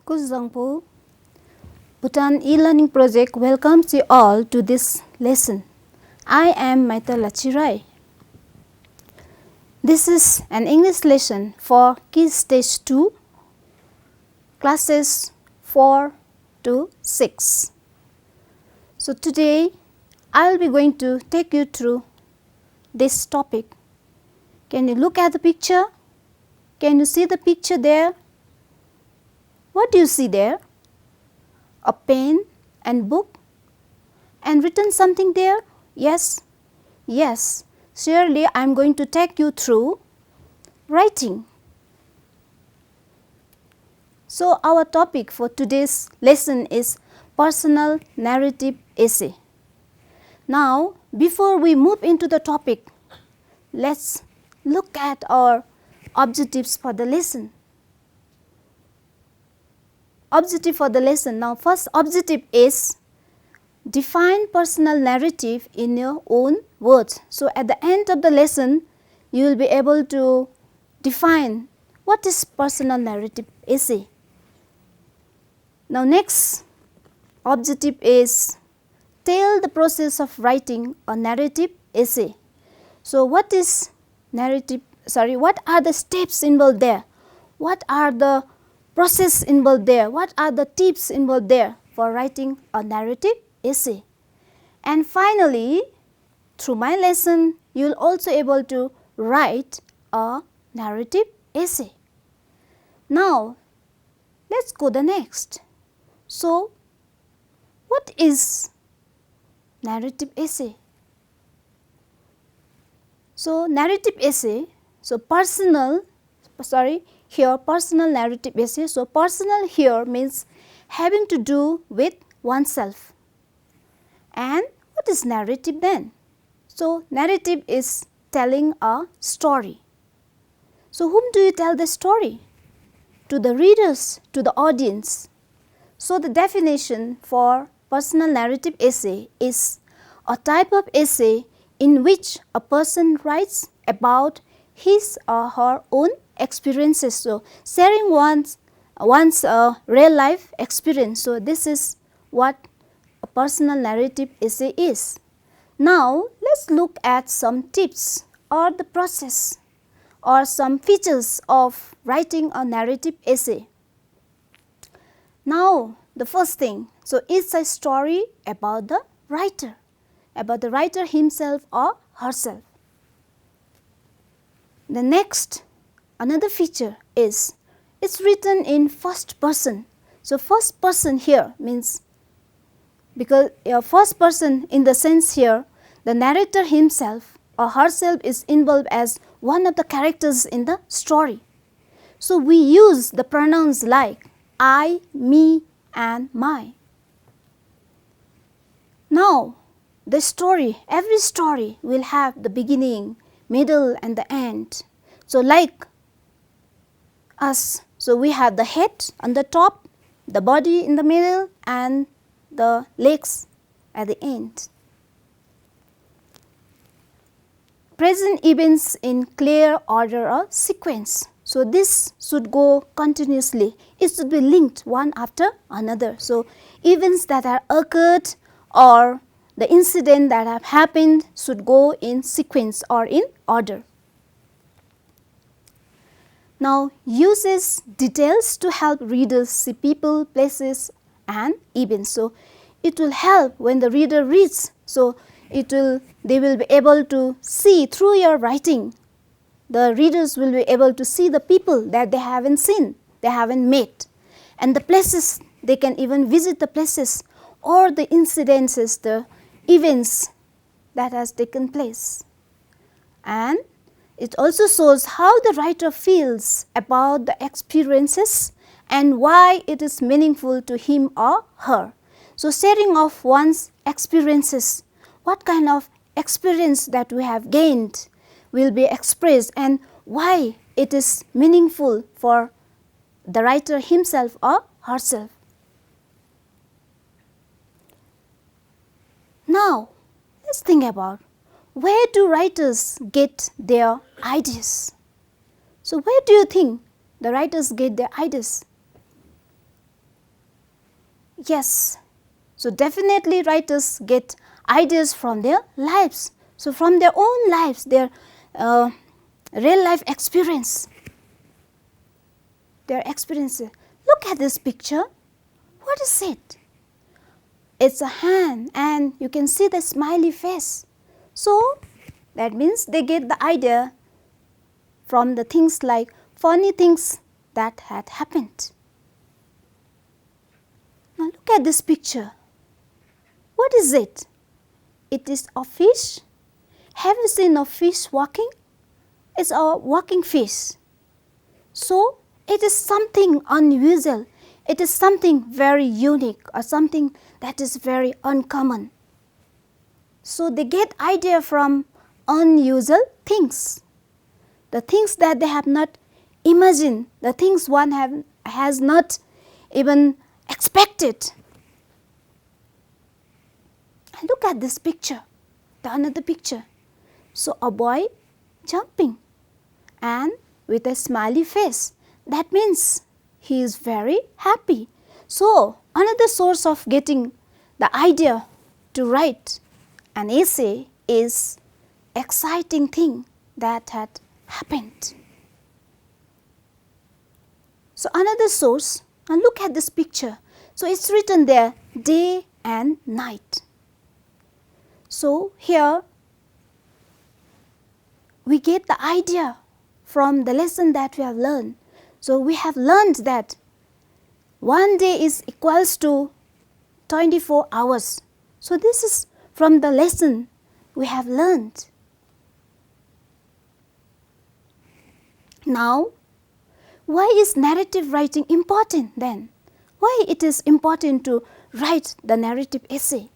Kuzangpo, Bhutan e-learning project welcomes you all to this lesson. I am Maita Lachirai. This is an English lesson for Key Stage 2, classes 4 to 6. So today I will be going to take you through this topic. Can you look at the picture? Can you see the picture there? What do you see there? A pen and book and written something there? Yes, yes, surely I am going to take you through writing. So our topic for today's lesson is personal narrative essay. Now before we move into the topic, let's look at our objectives for the lesson. Objective for the lesson. Now first objective is define personal narrative in your own words. So at the end of the lesson you will be able to define what is personal narrative essay. Now next objective is tell the process of writing a narrative essay. So what is narrative, what are the steps involved there? What are the process involved there? What are the tips involved there for writing a narrative essay? And finally, through my lesson, you will also able to write a narrative essay. Now, let's go the next. So, what is narrative essay? So, narrative essay, here personal narrative essay. So, personal here means having to do with oneself. And what is narrative then? So, narrative is telling a story. So, whom do you tell the story? To the readers, to the audience. So, the definition for personal narrative essay is a type of essay in which a person writes about his or her own experiences. So, sharing one's real life experience. So, this is what a personal narrative essay is. Now, let's look at some tips or the process or some features of writing a narrative essay. Now, the first thing, so it's a story about the writer himself or herself. The next, another feature is it's written in first person. So, first person here means because first person in the sense here the narrator himself or herself is involved as one of the characters in the story. So, we use the pronouns like I, me and my. Now, the story, every story will have the beginning, middle and the end. So, like us, so we have the head on the top, the body in the middle and the legs at the end. Present events in clear order or sequence. So, this should go continuously, it should be linked one after another. So, events that are occurred or the incident that have happened should go in sequence or in order. Now, uses details to help readers see people, places and events. So, it will help when the reader reads. So, they will be able to see through your writing. The readers will be able to see the people that they haven't seen, they haven't met, and the places, they can even visit the places or the incidences, the events that has taken place. And it also shows how the writer feels about the experiences and why it is meaningful to him or her. So, sharing of one's experiences, what kind of experience that we have gained will be expressed and why it is meaningful for the writer himself or herself. Now, let's think about where do writers get their ideas? So, where do you think the writers get their ideas? Yes, so definitely writers get ideas from their lives. So from their own lives, their real life experience, their experiences. Look at this picture. What is it? It's a hand and you can see the smiley face. So that means they get the idea from the things like funny things that had happened. Now look at this picture. What is it? It is a fish. Have you seen a fish walking? It's a walking fish. So it is something unusual. It is something very unique or something that is very uncommon. So they get idea from unusual things. The things that they have not imagined, the things one has not even expected. And look at this picture, the another picture. So a boy jumping and with a smiley face. That means he is very happy. So another source of getting the idea to write an essay is exciting thing that had happened. So another source, now look at this picture. So it's written there day and night. So here we get the idea from the lesson that we have learned. So we have learned that one day is equals to 24 hours. So this is from the lesson we have learned. Now, why is narrative writing important then? Why it is important to write the narrative essay?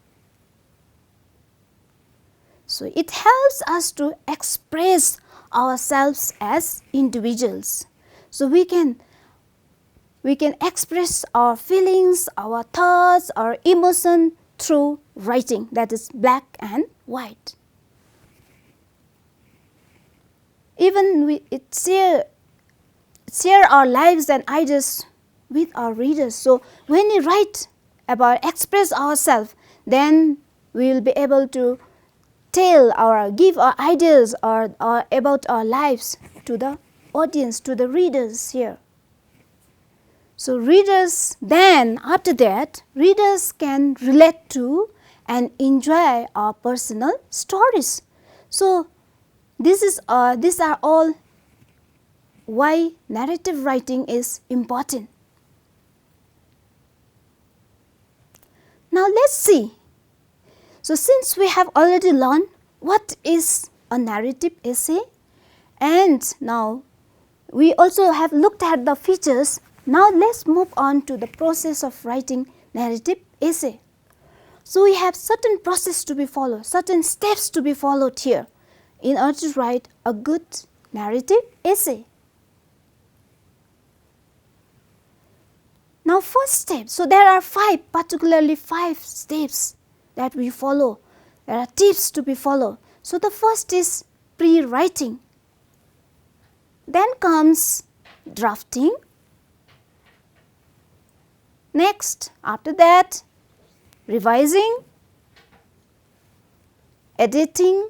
So it helps us to express ourselves as individuals. So we can express our feelings, our thoughts, our emotion through writing, that is black and white. Even we share our lives and ideas with our readers. So when we write about, express ourselves, then we will be able to give our ideas or about our lives to the audience, to the readers here. So readers, then after that, readers can relate to and enjoy our personal stories. So these are all why narrative writing is important. Now let's see. So since we have already learned what is a narrative essay, and now we also have looked at the features, now let's move on to the process of writing narrative essay. So we have certain process to be followed, certain steps to be followed here in order to write a good narrative essay. Now first step, so there are particularly five steps that we follow. There are tips to be followed. So the first is pre-writing. Then comes drafting. Next, after that, revising, editing,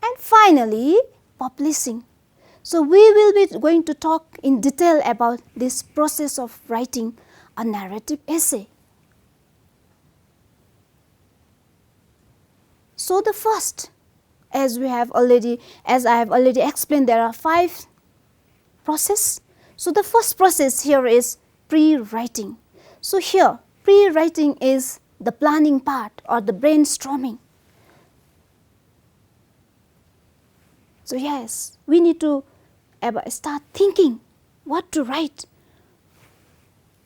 and finally publishing. So we will be going to talk in detail about this process of writing a narrative essay. So the first, as I have already explained, there are five processes. So the first process here is pre-writing. So here, pre-writing is the planning part or the brainstorming. So yes, we need to start thinking what to write.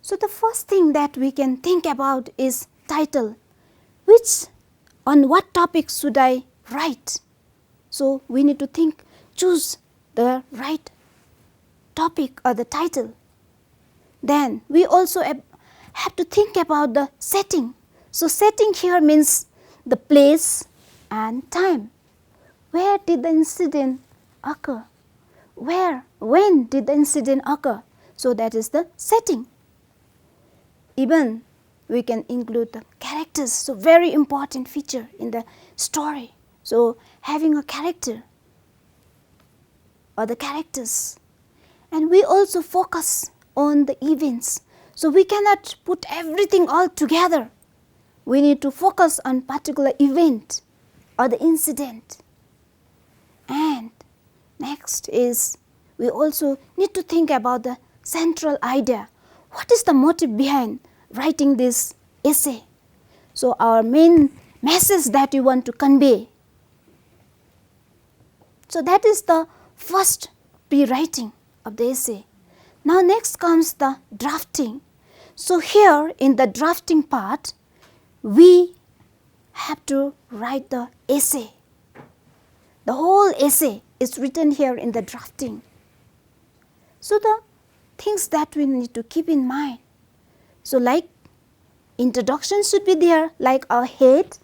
So the first thing that we can think about is title. On what topic should I write? So we need to choose the right topic or the title. Then we also have to think about the setting. So setting here means the place and time. Where did the incident occur? When did the incident occur? So that is the setting. Even we can include the characters. So very important feature in the story. So having a character or the characters, and we also focus on the events. So we cannot put everything all together. We need to focus on particular event or the incident. And next is we also need to think about the central idea. What is the motive behind writing this essay? So our main message that you want to convey. So that is the first pre-writing of the essay. Now next comes the drafting. So here in the drafting part, we have to write the essay. The whole essay is written here in the drafting. So the things that we need to keep in mind. So like introduction should be there like our head,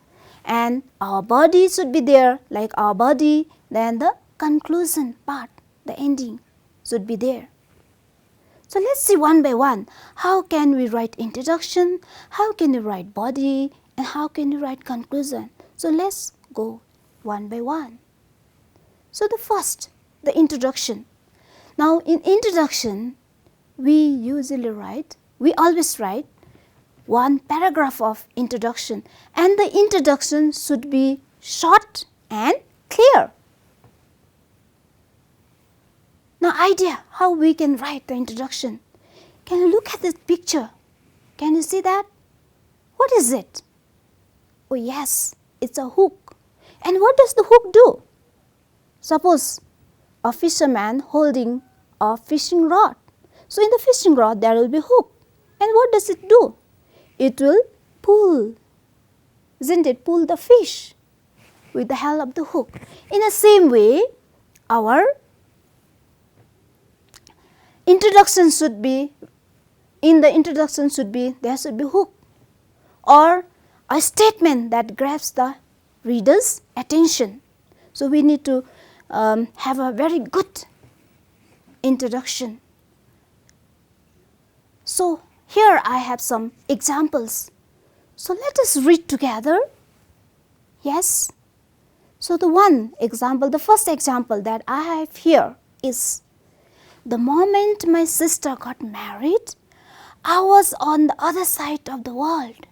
and our body should be there like our body, then the conclusion part, the ending should be there. So let's see one by one. How can we write introduction? How can we write body? And how can we write conclusion? So let's go one by one. So the first, the introduction. Now in introduction, we always write one paragraph of introduction, and the introduction should be short and clear. Now idea how we can write the introduction. Can you look at this picture? Can you see that? What is it? Oh yes, it's a hook. And what does the hook do? Suppose a fisherman holding a fishing rod. So in the fishing rod there will be hook. And what does it do? It will pull, isn't it? Pull the fish with the help of the hook. In the same way, our introduction should be, there should be hook or a statement that grabs the reader's attention. So we need to have a very good introduction. So here I have some examples. So let us read together. Yes. So the first example that I have here is, the moment my sister got married, I was on the other side of the world.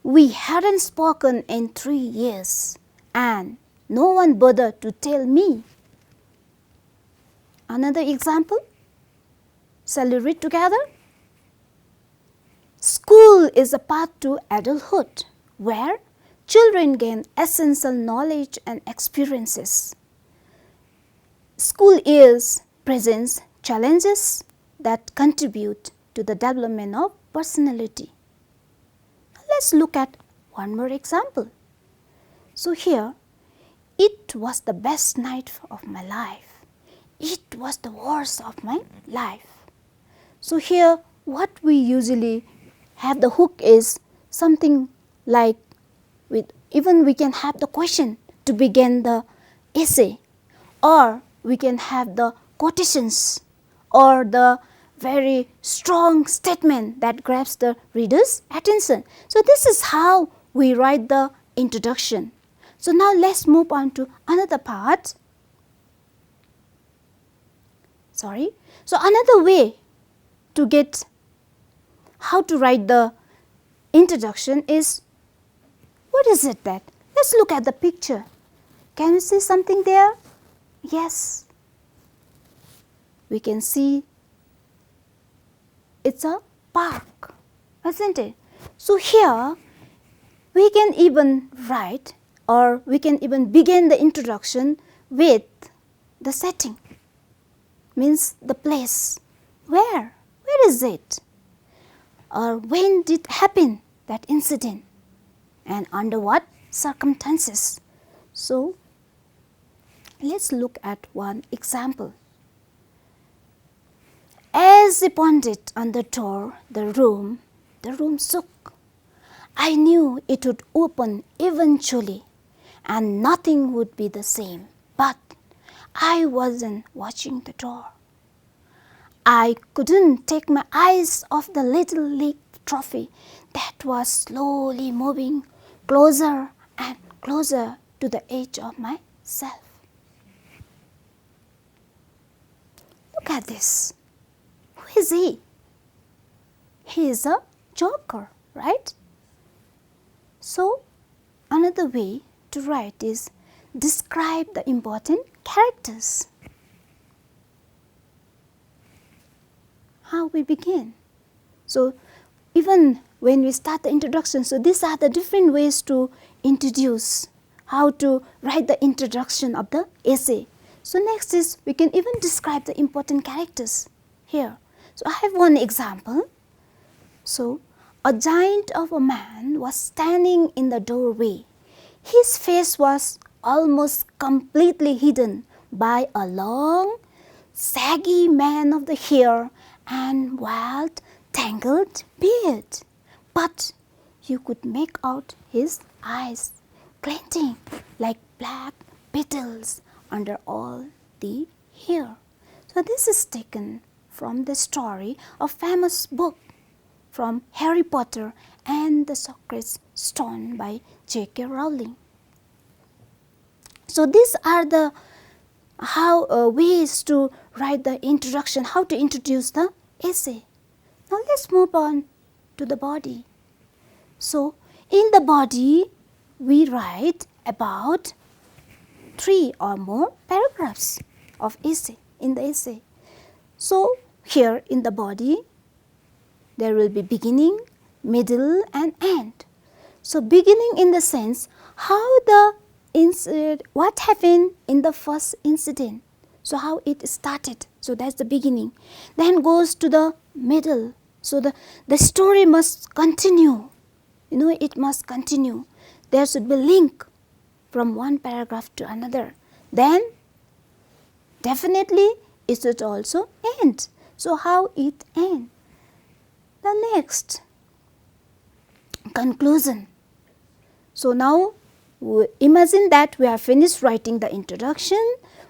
We hadn't spoken in 3 years, and no one bothered to tell me. Another example. Shall we read together? School is a path to adulthood, where children gain essential knowledge and experiences. School years presents challenges that contribute to the development of personality. Let's look at one more example. So here, it was the best night of my life. It was the worst of my life. So here, what we usually have the hook is something like, even we can have the question to begin the essay, or we can have the quotations or the very strong statement that grabs the reader's attention. So this is how we write the introduction. So now let's move on to another part. So another way to get how to write the introduction is, what is it that? Let's look at the picture. Can you see something there? Yes. We can see it's a park, isn't it? So here we can even write, or we can even begin the introduction with the setting, means the place. Where is it? Or when did happen that incident, and under what circumstances? So let's look at one example. As he pounded on the door, the room shook. I knew it would open eventually and nothing would be the same, but I wasn't watching the door. I couldn't take my eyes off the little trophy that was slowly moving closer and closer to the edge of myself. Look at this. Who is he? He is a joker, right? So, another way to write is describe the important characters. How we begin? So, even when we start the introduction, so these are the different ways to introduce, how to write the introduction of the essay. So, next is we can even describe the important characters here. So, I have one example. So, a giant of a man was standing in the doorway. His face was almost completely hidden by a long, saggy mane of the hair and wild, tangled beard. But you could make out his eyes glinting like black beetles under all the hair. So, this is taken from the story of famous book from Harry Potter and the Sorcerer's Stone by J.K. Rowling. So, these are the ways to write the introduction, how to introduce the essay. Now, let's move on to the body. So, in the body, we write about 3 or more paragraphs of essay in the essay. So, here in the body, there will be beginning, middle and end. So, beginning in the sense how the what happened in the first incident. So, how it started. So, that is the beginning. Then goes to the middle. So, the story must continue. You know, it must continue. There should be link from one paragraph to another. Then definitely it should also end. So, how it ends? The next, conclusion. So, now imagine that we have finished writing the introduction,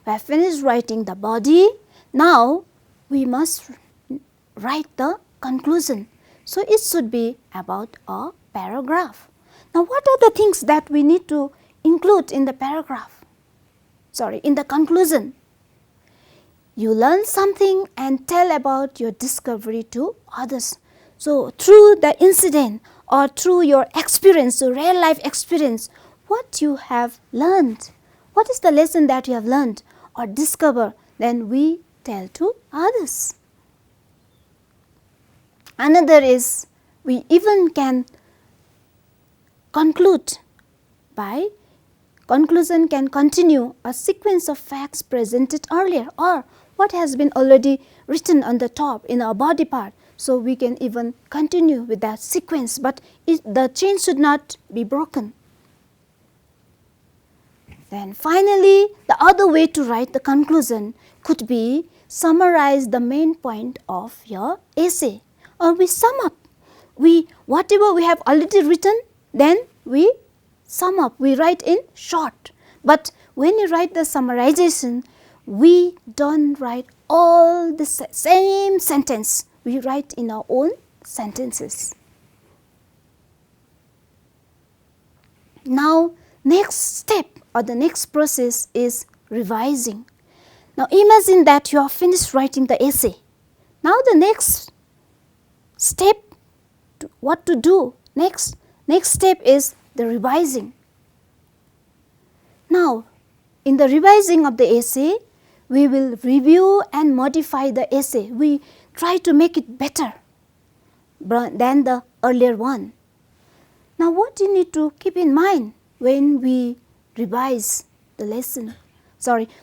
we have finished writing the body. Now, we must write the conclusion. So, it should be about a paragraph. Now, what are the things that we need to include in the paragraph? Sorry, in the conclusion. You learn something and tell about your discovery to others. So, through the incident or through your experience, so real life experience, what you have learned, what is the lesson that you have learned or discover, then we tell to others. Another is we even can conclude by conclusion can continue a sequence of facts presented earlier or what has been already written on the top in our body part. So, we can even continue with that sequence, but the chain should not be broken. Then finally, the other way to write the conclusion could be summarize the main point of your essay, or we sum up. Whatever we have already written, then we sum up, we write in short. But when you write the summarization, we don't write all the same sentence. We write in our own sentences. Now, next step or the next process is revising. Now, imagine that you have finished writing the essay. Now, the next step, what to do next? Next step is the revising. Now, in the revising of the essay, we will review and modify the essay. We try to make it better than the earlier one. Now, what you need to keep in mind when we revise the lesson,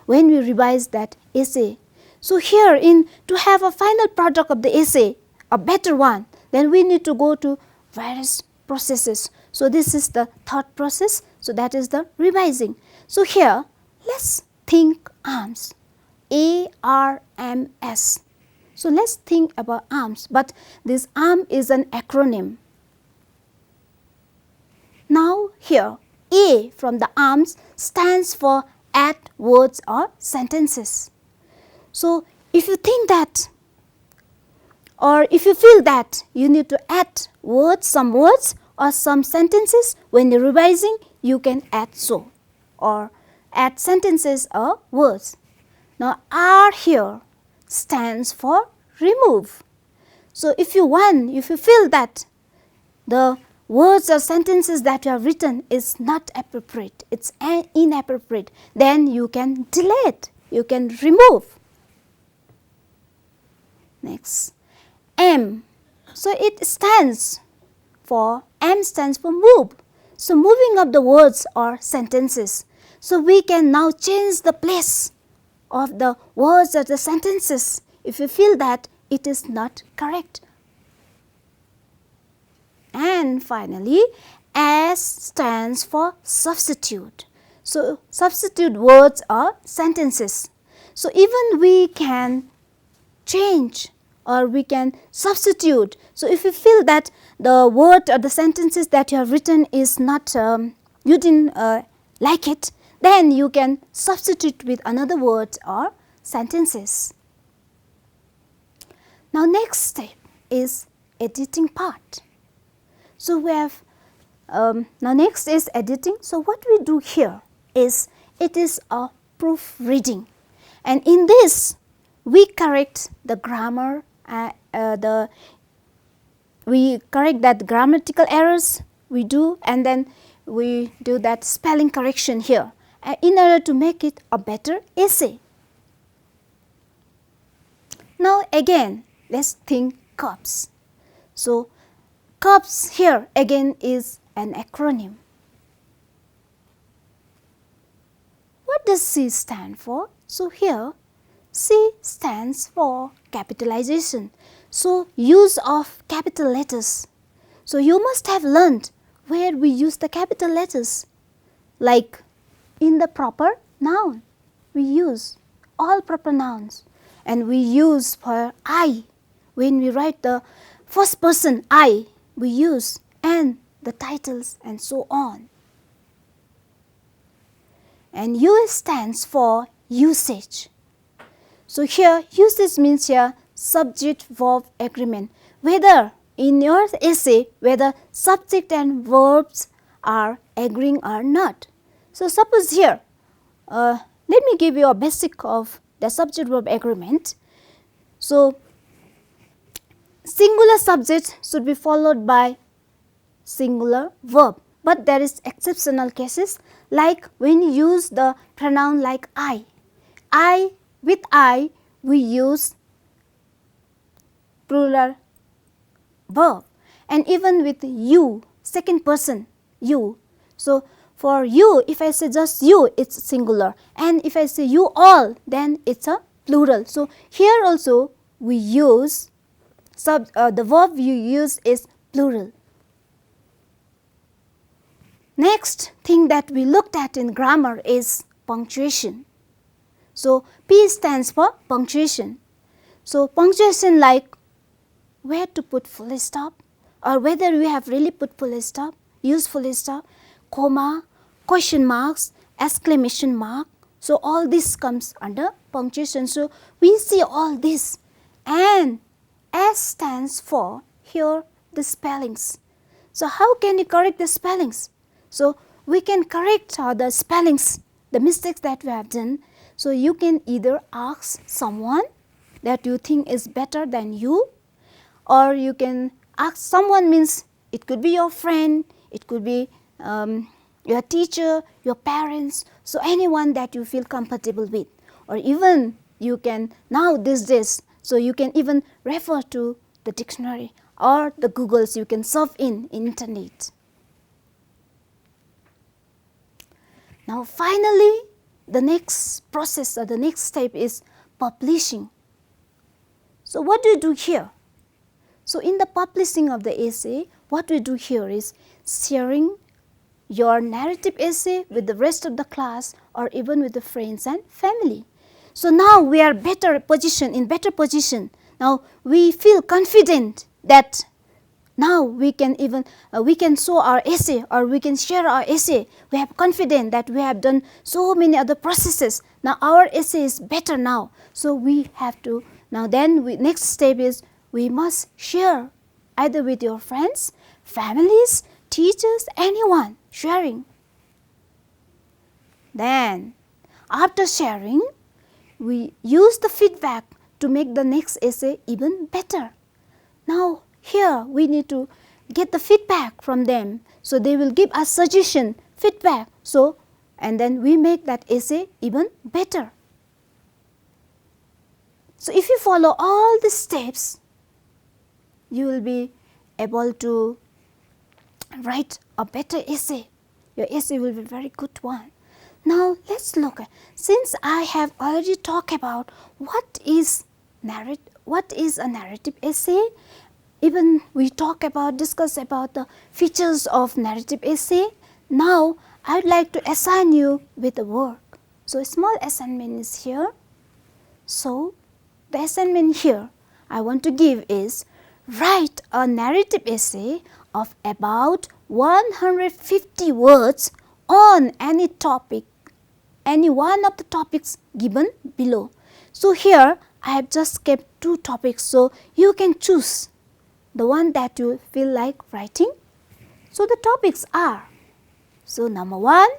when we revise that essay. So, here to have a final product of the essay, a better one, then we need to go to various processes. So, this is the third process. So, that is the revising. So, here let's think ARMS, ARMS. So, let's think about ARMS, but this ARM is an acronym. Now, here A from the ARMS stands for add words or sentences. So, if you think that or if you feel that you need to add words, some words or some sentences when you're revising, you can add so or add sentences or words. Now R here stands for remove. So if you feel that the words or sentences that you have written is not appropriate, it's inappropriate, then you can delete, you can remove. Next, M. So it stands for, M stands for move. So moving up the words or sentences. So we can now change the place of the words or the sentences if you feel that it is not correct. And finally, S stands for substitute. So substitute words or sentences. So even we can change or we can substitute. So if you feel that the word or the sentences that you have written is not, you didn't like it, then you can substitute with another word or sentences. Now next step is editing part. So we have, now next is editing. So what we do here is, it is a proofreading, and in this we correct the grammar, we correct that grammatical errors we do, and then we do that spelling correction here in order to make it a better essay. Now again, let's think CUPS. So CUPS here again is an acronym. What does C stand for? So here C stands for capitalization. So use of capital letters. So you must have learned where we use the capital letters, like in the proper noun we use all proper nouns, and we use for I, when we write the first person I, we use, and the titles and so on. And U stands for usage. So here usage means here subject verb agreement, whether in your essay whether subject and verbs are agreeing or not. So suppose here, let me give you a basic of the subject verb agreement. So singular subject should be followed by singular verb, but there is exceptional cases, like when you use the pronoun like I. With I we use plural verb, and even with you, second person you. So for you, if I say just you, it's singular, and if I say you all, then it's a plural. So here also we use the verb you use is plural. Next thing that we looked at in grammar is punctuation. So P stands for punctuation. So punctuation, like where to put full stop, or whether we have really put full stop, use full stop, comma, question marks, exclamation mark. So all this comes under punctuation. So we see all this, and S stands for here the spellings. So how can you correct the spellings? So we can correct the spellings, the mistakes that we have done. So you can either ask someone that you think is better than you, or you can ask someone, means it could be your friend, it could be your teacher, your parents, so anyone that you feel comfortable with, or even you can now these days, so you can even refer to the dictionary or the Googles, you can surf in internet. Now finally, the next process or the next step is publishing. So what do you do here? So in the publishing of the essay, what we do here is sharing your narrative essay with the rest of the class, or even with the friends and family. So now we are in better position. Now we feel confident that now we can even we can show our essay, or we can share our essay. We have confidence that we have done so many other processes. Now our essay is better now. So we have to, now then next step is we must share either with your friends, families, teachers, anyone sharing. Then after sharing, we use the feedback to make the next essay even better. Now here we need to get the feedback from them. So they will give us suggestion, feedback. So and then we make that essay even better. So if you follow all the steps, you will be able to write a better essay. Your essay will be a very good one. Now let's look at, since I have already talked about what is a narrative essay, even we discuss about the features of narrative essay. Now I would like to assign you with a work. So a small assignment is here. So the assignment here I want to give is write a narrative essay of about 150 words on any topic, any one of the topics given below. So here I have just kept 2 topics, so you can choose the one that you feel like writing. So the topics are, so number 1,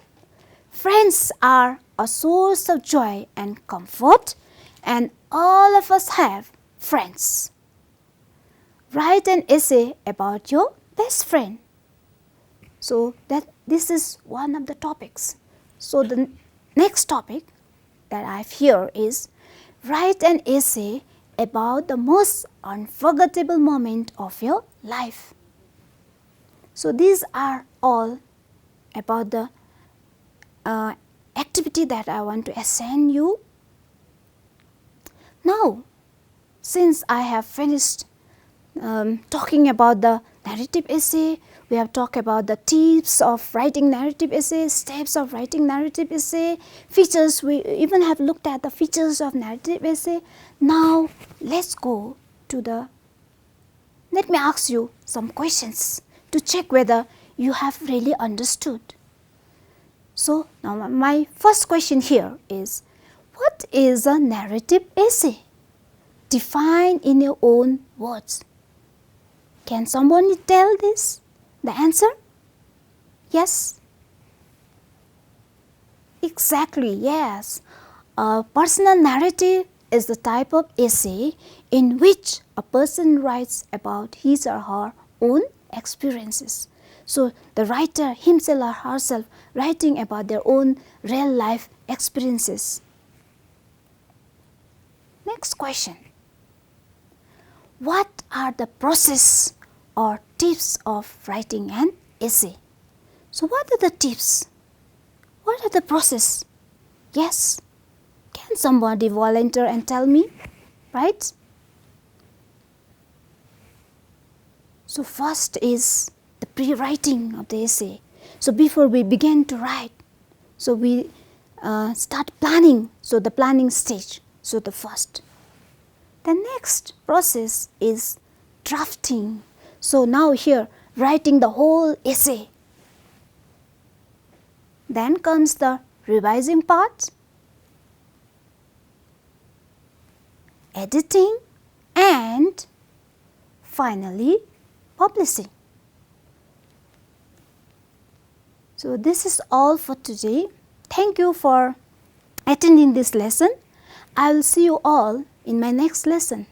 friends are a source of joy and comfort, and all of us have friends. Write an essay about your best friend. So this is one of the topics. So the next topic that I have here is write an essay about the most unforgettable moment of your life. So these are all about the activity that I want to assign you. Now, since I have finished talking about the narrative essay, we have talked about the tips of writing narrative essay, steps of writing narrative essay, features, we even have looked at the features of narrative essay. Now let's go to let me ask you some questions to check whether you have really understood. So now my first question here is, what is a narrative essay? Define in your own words. Can someone tell this? The answer? Yes. Exactly, yes. A personal narrative is the type of essay in which a person writes about his or her own experiences. So the writer himself or herself writing about their own real life experiences. Next question. What are the process or tips of writing an essay? So what are the tips? What are the process? Yes. Can somebody volunteer and tell me? Right? So first is the pre-writing of the essay. So before we begin to write, so we start planning. So the planning stage. So the first. The next process is drafting. So now here writing the whole essay. Then comes the revising part, editing, and finally publishing. So this is all for today. Thank you for attending this lesson. I will see you all in my next lesson.